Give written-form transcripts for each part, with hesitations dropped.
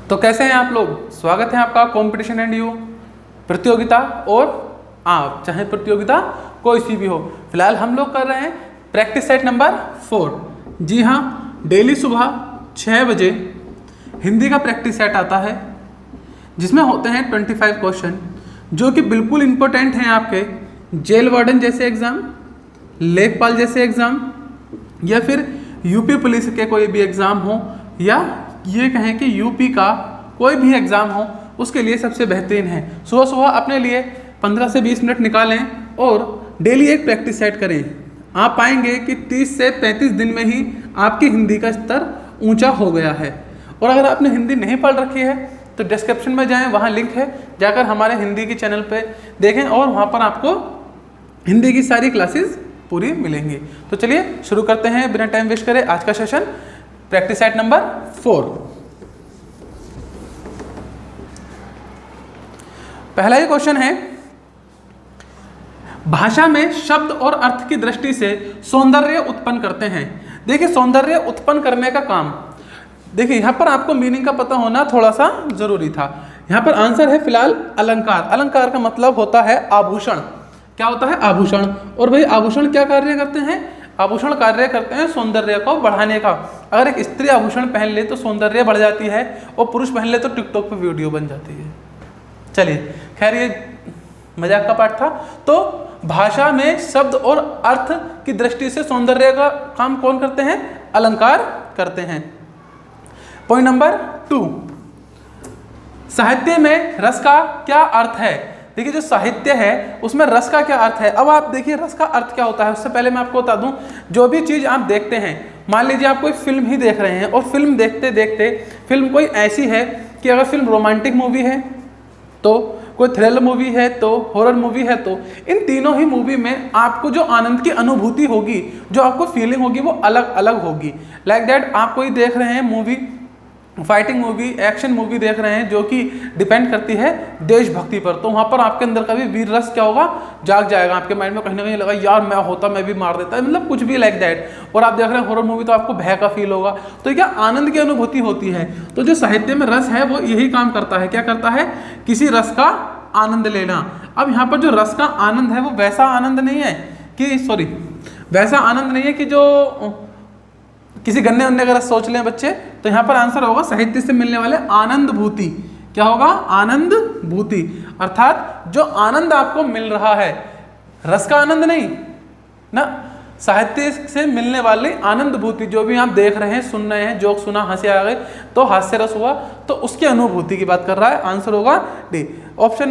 तो कैसे हैं आप लोग? स्वागत है आपका कंपटीशन एंड यू प्रतियोगिता, और आप चाहे प्रतियोगिता कोई सी भी हो। फिलहाल हम लोग कर रहे हैं प्रैक्टिस सेट नंबर 4। जी हाँ, डेली सुबह 6 बजे हिंदी का प्रैक्टिस सेट आता है जिसमें होते हैं 25 क्वेश्चन जो कि बिल्कुल इम्पोर्टेंट हैं आपके जेल वार्डन जैसे एग्ज़ाम, लेखपाल जैसे एग्ज़ाम, या फिर यूपी पुलिस के कोई भी एग्ज़ाम हो, या ये कहें कि यूपी का कोई भी एग्ज़ाम हो, उसके लिए सबसे बेहतरीन है। सुबह सुबह अपने लिए 15 से 20 मिनट निकालें और डेली एक प्रैक्टिस सेट करें। आप पाएंगे कि 30 से 35 दिन में ही आपकी हिंदी का स्तर ऊंचा हो गया है। और अगर आपने हिंदी नहीं पढ़ रखी है तो डिस्क्रिप्शन में जाएं, वहाँ लिंक है, जाकर हमारे हिंदी की चैनल पे देखें और वहाँ पर आपको हिंदी की सारी क्लासेस पूरी मिलेंगी। तो चलिए शुरू करते हैं बिना टाइम वेस्ट करे आज का सेशन, प्रैक्टिस सेट नंबर 4। पहला ही क्वेश्चन है, भाषा में शब्द और अर्थ की दृष्टि से सौंदर्य उत्पन्न करते हैं। देखिए, सौंदर्य उत्पन्न करने का काम, देखिए यहाँ पर आपको मीनिंग का पता होना थोड़ा सा जरूरी था। यहाँ पर आंसर है फिलहाल अलंकार। अलंकार का मतलब होता है आभूषण। क्या होता है? आभूषण। और भाई आभूषण क्या कार्य करते हैं? आभूषण कार्य करते हैं सौंदर्य को बढ़ाने का। अगर एक स्त्री आभूषण पहन ले तो सौंदर्य बढ़ जाती है, और पुरुष पहन ले तो टिकटॉक पे वीडियो बन जाती है। चलिए खैर, ये मजाक का पार्ट था। तो भाषा में शब्द और अर्थ की दृष्टि से सौंदर्य का काम कौन करते हैं? अलंकार करते हैं। पॉइंट नंबर 2, साहित्य में रस का क्या अर्थ है? देखिए, जो साहित्य है उसमें रस का क्या अर्थ है। अब आप देखिए रस का अर्थ क्या होता है। उससे पहले मैं आपको बता दूं, जो भी चीज़ आप देखते हैं, मान लीजिए आप कोई फिल्म ही देख रहे हैं और फिल्म देखते देखते फिल्म कोई ऐसी है कि अगर फिल्म रोमांटिक मूवी है तो, कोई थ्रिलर मूवी है तो, हॉरर मूवी है तो, इन तीनों ही मूवी में आपको जो आनंद की अनुभूति होगी, जो आपको फीलिंग होगी, वो अलग अलग होगी। लाइक दैट, आप कोई देख रहे हैं movie, fighting movie, action movie देख रहे हैं जो कि डिपेंड करती है देशभक्ति पर, तो वहाँ पर आपके अंदर का भी वीर रस क्या होगा? जाग जाएगा। आपके माइंड में कहीं ना कहीं लगा यार मैं होता मैं भी मार देता, मतलब कुछ भी लाइक दैट। और आप देख रहे हैं हॉरर मूवी तो आपको भय का फील होगा। तो ये क्या आनंद की अनुभूति होती है। तो जो साहित्य में रस है वो यही काम करता है। क्या करता है? किसी रस का आनंद लेना। अब यहाँ पर जो रस का आनंद है वो वैसा आनंद नहीं है कि, सॉरी, वैसा आनंद नहीं है कि जो किसी गन्ने वन्ने का रस सोच लें बच्चे। तो यहाँ पर आंसर होगा साहित्य से मिलने वाले आनंद भूति। क्या होगा? आनंद भूति। अर्थात जो आनंद आपको मिल रहा है, रस का आनंद नहीं ना, साहित्य से मिलने वाली आनंद भूति। जो भी आप देख रहे हैं, सुन रहे हैं, जोक सुना, हंसी आ गए तो हास्य रस हुआ, तो उसकी अनुभूति की बात कर रहा है। आंसर होगा डी। क्वेश्चन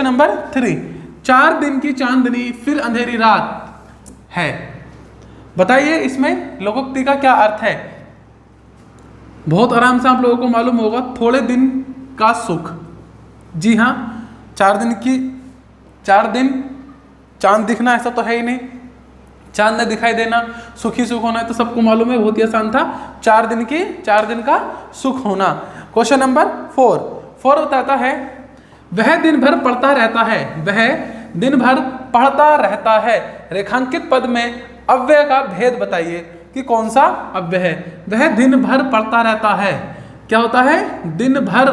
नंबर 3, 4 दिन की चांदनी फिर अंधेरी रात है। बताइए इसमें लोकोक्ति का क्या अर्थ है? बहुत आराम से आप लोगों को मालूम होगा, थोड़े दिन का सुख। जी हाँ, 4 दिन चांद दिखना ऐसा तो है ही नहीं, चांद न दिखाई देना, सुख ही सुख होना है तो सबको मालूम है, बहुत ही आसान था। 4 दिन का सुख होना। क्वेश्चन नंबर 4 बताता है, वह दिन भर पढ़ता रहता है। वह दिन भर पढ़ता रहता है। रेखांकित पद में अव्यय का भेद बताइए कि कौन सा अव्यय है। वह दिन भर पढ़ता रहता है। क्या होता है? दिन भर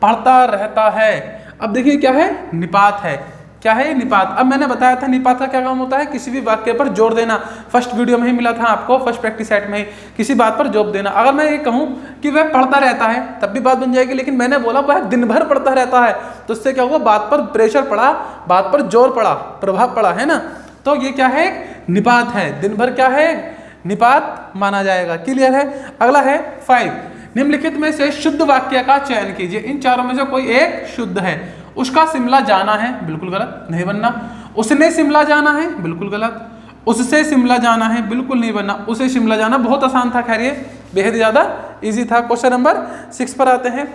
पढ़ता रहता है। अब देखिए क्या है? निपात है। क्या है? निपात। अब मैंने बताया था निपात का क्या काम होता है? किसी भी वाक्य पर जोर देना। फर्स्ट वीडियो में ही मिला था आपको, फर्स्ट प्रैक्टिस सेट में ही, किसी बात पर जोर देना। अगर मैं ये कहूँ कि वह पढ़ता रहता है तब भी बात बन जाएगी, लेकिन मैंने बोला वह दिन भर पढ़ता रहता है, तो इससे क्या हुआ? बात पर प्रेशर पड़ा, बात पर जोर पड़ा, प्रभाव पड़ा, है ना। तो ये क्या है? निपात है। दिन भर क्या है? निपात माना जाएगा। क्लियर है? अगला है 5, निम्नलिखित में से शुद्ध वाक्य का चयन कीजिए। इन चारों में से कोई एक शुद्ध है। उसका शिमला जाना है, बिल्कुल गलत, नहीं बनना। उसने शिमला जाना है, बिल्कुल गलत। उससे शिमला जाना है, बिल्कुल नहीं बनना। उसे शिमला जाना बहुत आसान था, खैर ये बेहद ज़्यादा इजी था। क्वेश्चन नंबर 6 पर आते हैं।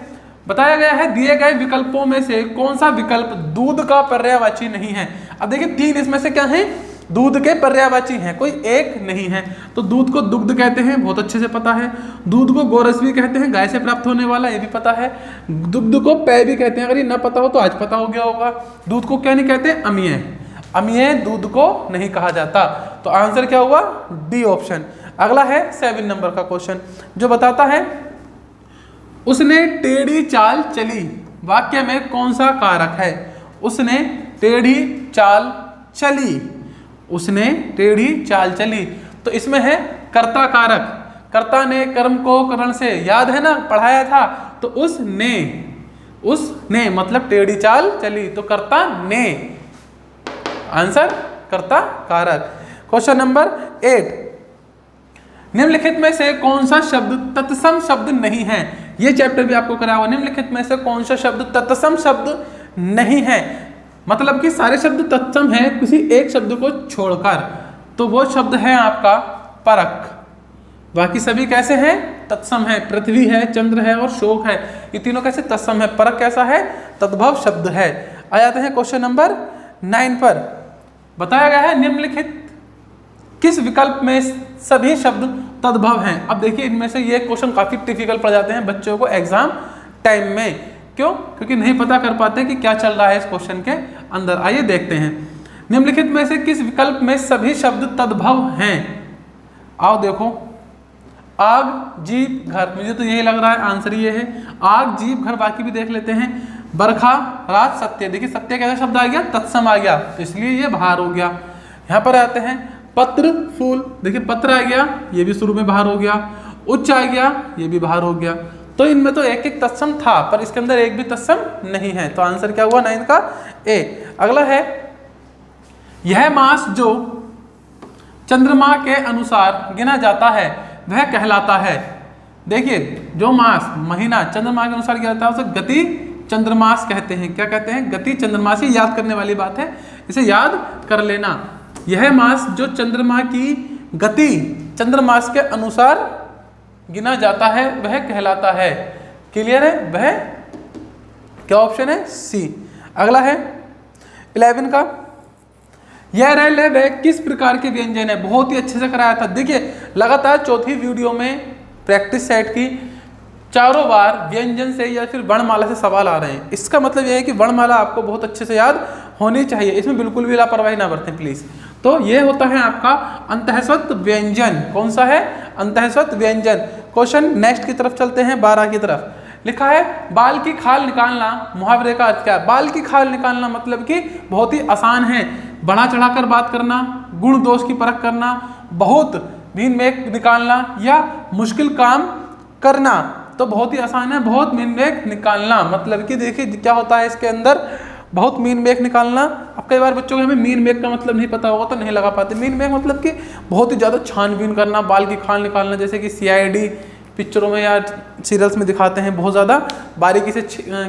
बताया गया है दिए गए विकल्पों में से कौन सा विकल्प दूध का पर्यायवाची नहीं है। अब देखिए 3 इसमें से क्या है? दूध के पर्यायवाची हैं, कोई एक नहीं है। तो दूध को दुग्ध कहते हैं, बहुत अच्छे से पता है। दूध को गोरस भी कहते हैं, गाय से प्राप्त होने वाला, ये भी पता है। दुग्ध को पेय भी कहते हैं, अगर ये ना पता हो तो आज पता हो गया होगा। दूध को क्या नहीं कहते? अमीय। अमीय दूध को नहीं कहा जाता। तो आंसर क्या हुआ? D option. अगला है 7 नंबर का क्वेश्चन जो बताता है उसने टेढ़ी चाल चली, वाक्य में कौन सा कारक है? उसने टेढ़ी चाल चली, उसने टेढ़ी चाल चली, तो इसमें है कर्ता कारक। कर्ता ने कर्म को करण से, याद है ना, पढ़ाया था, तो उसने मतलब टेढ़ी चाल चली, तो कर्ता ने, आंसर कर्ता कारक। क्वेश्चन नंबर 8, निम्नलिखित में से कौन सा शब्द तत्सम शब्द नहीं है? ये चैप्टर भी आपको कराया हुआ, निम्नलिखित में से कौन सा शब्द तत्सम शब्द नहीं है, मतलब कि सारे शब्द तत्सम हैं किसी एक शब्द को छोड़कर, तो वो शब्द है आपका परख। बाकी सभी कैसे हैं? तत्सम है, पृथ्वी है, चंद्र है और शोक है, ये तीनों कैसे तत्सम है। परख कैसा है? तद्भव शब्द है। आ जाते हैं क्वेश्चन नंबर 9 पर। बताया गया है निम्नलिखित किस विकल्प में सभी शब्द तद्भव हैं? अब देखिए इनमें से ये क्वेश्चन काफी डिफिकल्ट पड़ जाते हैं बच्चों को एग्जाम टाइम में। क्यों? क्योंकि नहीं पता कर पाते कि क्या चल रहा है इस क्वेश्चन के अंदर। आइए देखते हैं, निम्नलिखित में से किस विकल्प में सभी शब्द तद्भव हैं? आओ देखो, आग, जीप, घर, मुझे तो यही लग रहा है आंसर ये है, आग, जीप, घर। बाकी भी देख लेते हैं, बरखा, रात, सत्य। देखिए सत्य कैसा शब्द आ गया? तत्सम आ गया, तो इसलिए ये बाहर हो गया। यहाँ पर आते हैं, पत्र, फूल, देखिए पत्र आ गया, ये भी शुरू में बाहर हो गया। उच्च आ गया, ये भी बाहर हो गया। तो इनमें तो एक एक तत्सम था, पर इसके अंदर एक भी तत्सम नहीं है, तो आंसर क्या हुआ 9 का ए। अगला है, यह मास जो चंद्रमा के अनुसार गिना जाता है वह कहलाता है। देखिए जो मास, महीना चंद्रमा के अनुसार गिना जाता है उसे गति चंद्रमास कहते हैं। क्या कहते हैं? गति चंद्रमास। ये याद करने वाली बात है, इसे याद कर लेना। यह मास जो चंद्रमा की गति चंद्रमास के अनुसार गिना जाता है वह कहलाता है। क्लियर है? वह क्या ऑप्शन है? सी। अगला है 11 का, यह रेल है वह किस प्रकार के व्यंजन है? बहुत ही अच्छे से कराया था। देखिए लगातार चौथी वीडियो में प्रैक्टिस सेट की चारों बार व्यंजन से या फिर वर्णमाला से सवाल आ रहे हैं। इसका मतलब यह है कि वर्णमाला आपको बहुत अच्छे से याद होनी चाहिए, इसमें बिल्कुल भी लापरवाही ना बरतें प्लीज। तो ये होता है आपका अंतःस्वत व्यंजन। कौन सा है? अंतःस्वत व्यंजन। क्वेश्चन नेक्स्ट की तरफ चलते हैं, 12 की तरफ। लिखा है, बाल की खाल निकालना, मुहावरे का अर्थ क्या है? बाल की खाल निकालना मतलब कि बहुत ही आसान है, बढ़ा चढ़ाकर बात करना, गुण दोष की परख करना, बहुत मीन मेघ निकालना या मुश्किल काम करना। तो बहुत ही आसान है, बहुत मीन मेघ निकालना मतलब कि देखिए क्या होता है इसके अंदर, बहुत मीन मेघ निकालना। अब कई बार बच्चों को हमें मीन मेघ का मतलब नहीं पता होगा तो नहीं लगा पाते। मीन मेघ मतलब कि बहुत ही ज़्यादा छानबीन करना, बाल की खाल निकालना, जैसे कि CID पिक्चरों में या सीरियल्स में दिखाते हैं, बहुत ज़्यादा बारीकी से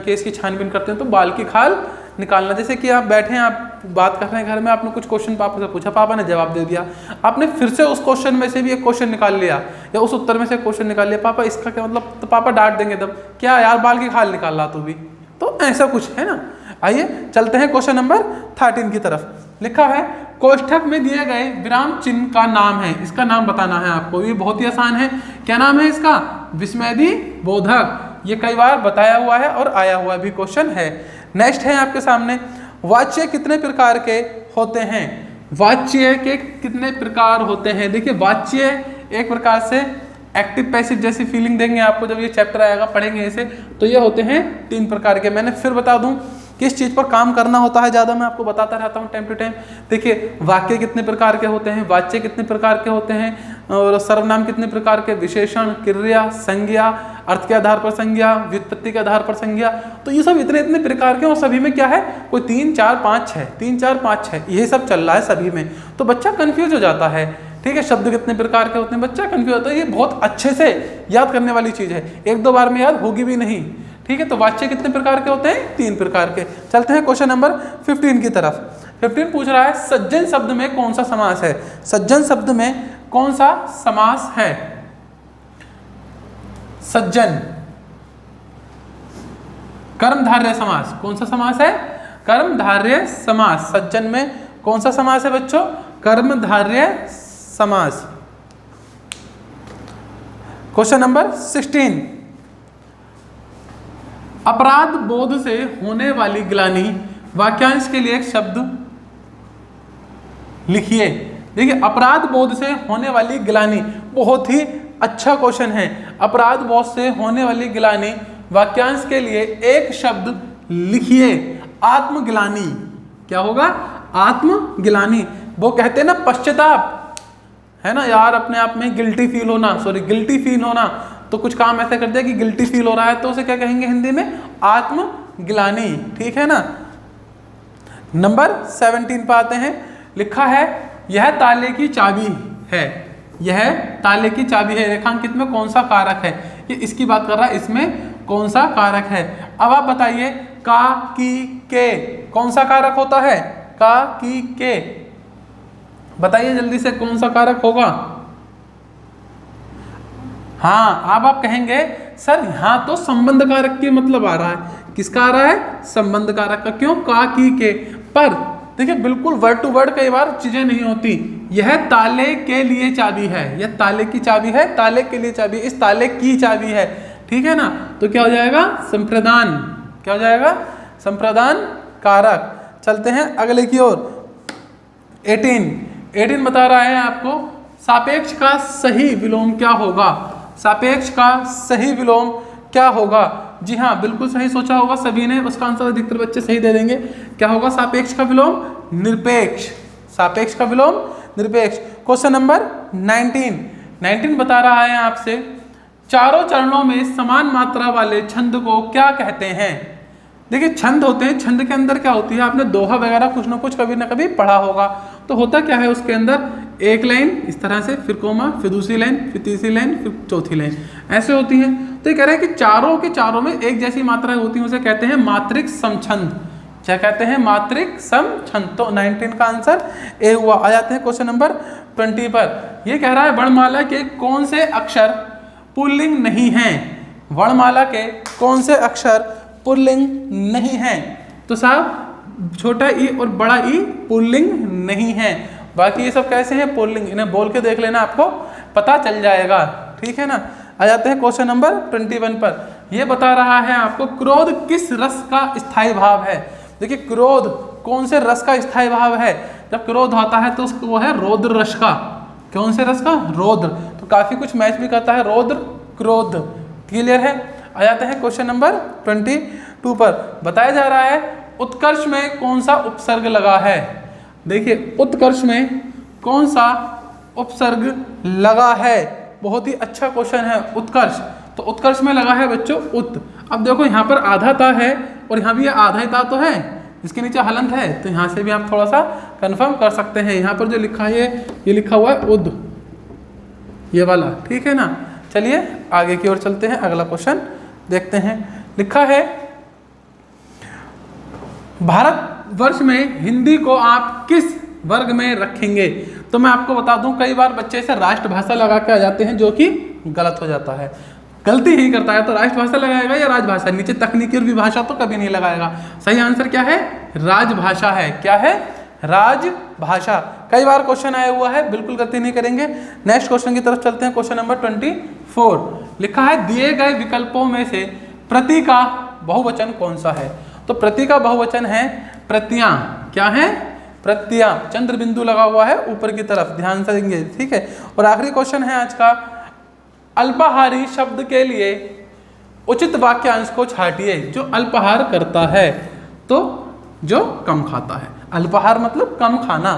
केस की छानबीन करते हैं, तो बाल की खाल निकालना। जैसे कि आप बैठे हैं, आप बात कर रहे हैं घर में, आपने कुछ क्वेश्चन पापा से पूछा, पापा ने जवाब दे दिया, आपने फिर से उस क्वेश्चन में से भी एक क्वेश्चन निकाल लिया या उस उत्तर में से क्वेश्चन निकाल लिया, पापा इसका क्या मतलब, तो पापा डांट देंगे तब, क्या यार बाल की खाल निकाल रहा तू भी, तो ऐसा कुछ है ना। आइए चलते हैं क्वेश्चन नंबर 13 की तरफ। लिखा है, कोष्ठक में दिए गए विराम चिन्ह का नाम है, इसका नाम बताना है आपको। ये बहुत ही आसान है, क्या नाम है इसका? विस्मयदी बोधक। ये कई बार बताया हुआ है और आया हुआ भी क्वेश्चन है। नेक्स्ट है आपके सामने, वाच्य कितने प्रकार के होते हैं? वाच्य के कितने प्रकार होते हैं? देखिए वाच्य एक प्रकार से एक्टिव पैसिव जैसी फीलिंग देंगे आपको जब ये चैप्टर आएगा, पढ़ेंगे इसे, तो ये होते हैं 3 प्रकार के। मैंने फिर बता दूं किस चीज़ पर काम करना होता है ज़्यादा, मैं आपको बताता रहता हूँ टाइम टू टाइम। देखिए वाक्य कितने प्रकार के होते हैं, वाच्य कितने प्रकार के होते हैं, और सर्वनाम कितने प्रकार के, विशेषण, क्रिया, संज्ञा, अर्थ के आधार पर संज्ञा, व्युत्पत्ति के आधार पर संज्ञा, तो ये सब इतने इतने प्रकार के, और सभी में क्या है, कोई 3 4 5 6, 3 4 5 6 यही सब चल रहा है सभी में, तो बच्चा कन्फ्यूज हो जाता है। ठीक है, शब्द कितने प्रकार के होते हैं, बच्चा कन्फ्यूज होता है। ये बहुत अच्छे से याद करने वाली चीज़ है, 1-2 बार में याद होगी भी नहीं। ठीक है, तो वाच्य कितने प्रकार के होते हैं? 3 प्रकार के। चलते हैं क्वेश्चन नंबर 15 की तरफ। 15 पूछ रहा है, सज्जन शब्द में कौन सा समास है? सज्जन शब्द में कौन सा समास है? सज्जन, कर्मधारय समास। कौन सा समास है? कर्मधारय समास। सज्जन में कौन सा समास है बच्चों? कर्मधारय समास। क्वेश्चन नंबर 16, अपराध बोध से होने वाली ग्लानि, वाक्यांश के लिए एक शब्द लिखिए। देखिए अपराध बोध से होने वाली ग्लानि बहुत ही अच्छा क्वेश्चन है। अपराध बोध से होने वाली गिलानी, वाक्यांश के लिए एक शब्द लिखिए। आत्मगिलानी। क्या होगा? आत्मगिलानी। वो कहते हैं ना पश्चाताप, है ना यार, अपने आप में गिल्टी फील होना, गिल्टी फील होना। तो कुछ काम ऐसा कर दिया कि गिल्टी फील हो रहा है, तो उसे क्या कहेंगे हिंदी में? आत्मगिलानी। ठीक है ना। नंबर 17 पे आते हैं। लिखा है यह ताले की चाबी है। यह ताले की चाबी है। रेखांकित में कौन सा कारक है? ये इसकी बात कर रहा है, इसमें कौन सा कारक है? अब आप बताइए, का, की, के कौन सा कारक होता है? का, की, के बताइए जल्दी से, कौन सा कारक होगा? हाँ, अब आप कहेंगे सर यहाँ तो संबंध कारक के मतलब आ रहा है। किसका आ रहा है? संबंध कारक का। क्यों? का, की, के। पर देखिए बिल्कुल वर्ड टू वर्ड कई बार चीजें नहीं होती। यह ताले के लिए चाबी है, यह ताले की चाबी है, ताले के लिए चाबी, इस ताले की चाबी है। ठीक है ना। तो क्या हो जाएगा? संप्रदान। क्या हो जाएगा? संप्रदान कारक। चलते हैं अगले की ओर। 18 बता रहा है आपको सापेक्ष का सही विलोम क्या होगा? सापेक्ष का सही विलोम क्या होगा? जी हाँ, बिल्कुल सही सोचा होगा सभी ने, उसका आंसर अधिकतर बच्चे सही दे देंगे। क्या होगा सापेक्ष का विलोम? निरपेक्ष। सापेक्ष का विलोम निरपेक्ष। क्वेश्चन नंबर 19 बता रहा है आपसे, चारों चरणों में समान मात्रा वाले छंद को क्या कहते हैं? देखिए छंद होते हैं, छंद के अंदर क्या होती है? आपने दोहा वगैरह कुछ ना कुछ कभी ना कभी पढ़ा होगा। तो होता क्या है उसके अंदर? एक लाइन इस तरह से, फिर कोमा, फिर दूसरी लाइन, फिर तीसरी लाइन, फिर चौथी लाइन, ऐसे होती हैं। तो ये कह रहे हैं कि चारों के चारों में एक जैसी मात्राएं होती हैं, उसे कहते हैं मात्रिक समछंद। क्या कहते हैं? मात्रिक समछंद। तो 19 का आंसर ए हुआ। आ जाते हैं क्वेश्चन नंबर 20 पर। ये कह रहा है वर्णमाला के कौन से अक्षर पुल्लिंग नहीं हैं? वर्णमाला के कौन से अक्षर पुल्लिंग नहीं हैं? तो साहब छोटा ई और बड़ा ई पुल्लिंग नहीं है। बाकी ये सब कैसे हैं? पुल्लिंग। इन्हें बोल के देख लेना, आपको पता चल जाएगा। ठीक है ना। आ जाते हैं क्वेश्चन नंबर 21 पर। यह बता रहा है आपको क्रोध किस रस का स्थायी भाव है? देखिए क्रोध कौन से रस का स्थायी भाव है? जब क्रोध आता है तो वो है रौद्र रस का। कौन से रस का? रौद्र। तो काफी कुछ मैच भी करता है रौद्र क्रोध। क्लियर है। आ जाते हैं क्वेश्चन नंबर 22 पर। बताया जा रहा है उत्कर्ष में कौन सा उपसर्ग लगा है? देखिए उत्कर्ष में कौन सा उपसर्ग लगा है? बहुत ही अच्छा क्वेश्चन है। उत्कर्ष, तो उत्कर्ष में लगा है बच्चों उत। अब देखो यहाँ पर आधा ता है और यहाँ भी आधा ता तो है, इसके नीचे हलंत है, तो यहाँ से भी आप थोड़ा सा कंफर्म कर सकते हैं। यहाँ पर जो लिखा है ये लिखा हुआ है उद, ये वाला। ठीक है ना। चलिए आगे की ओर चलते हैं, अगला क्वेश्चन देखते हैं। लिखा है भारतवर्ष में हिंदी को आप किस वर्ग में रखेंगे? तो मैं आपको बता दूं कई बार बच्चे से राष्ट्रभाषा लगा के आ जाते हैं, जो कि गलत हो जाता है। गलती ही करता है तो राष्ट्रभाषा लगाएगा या राजभाषा? नीचे तकनीकी और विभाषा तो कभी नहीं लगाएगा। सही आंसर क्या है? राजभाषा है। क्या है? राजभाषा। कई बार क्वेश्चन आया हुआ है, बिल्कुल गलती नहीं करेंगे। नेक्स्ट क्वेश्चन की तरफ चलते हैं। क्वेश्चन नंबर 24 लिखा है दिए गए विकल्पों में से प्रति का बहुवचन कौन सा है? तो प्रति का बहुवचन है प्रतियां। क्या है? प्रतियां। चंद्र बिंदु लगा हुआ है ऊपर की तरफ, ध्यान से देंगे। ठीक है। और आखिरी क्वेश्चन है आज का, अल्पाहारी शब्द के लिए उचित वाक्यांश को छाटिए। जो अल्पाहार करता है तो जो कम खाता है। अल्पाहार मतलब कम खाना।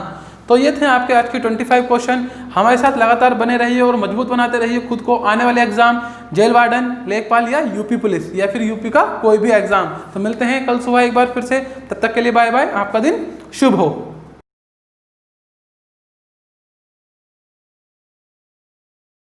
तो ये थे आपके आज के 25 क्वेश्चन। हमारे साथ लगातार बने रहिए और मजबूत बनाते रहिए खुद को। आने वाले एग्जाम जेल वार्डन, लेखपाल या यूपी पुलिस या फिर यूपी का कोई भी एग्जाम, तो मिलते हैं कल सुबह एक बार फिर से। तब तक के लिए बाय बाय। आपका दिन शुभ हो।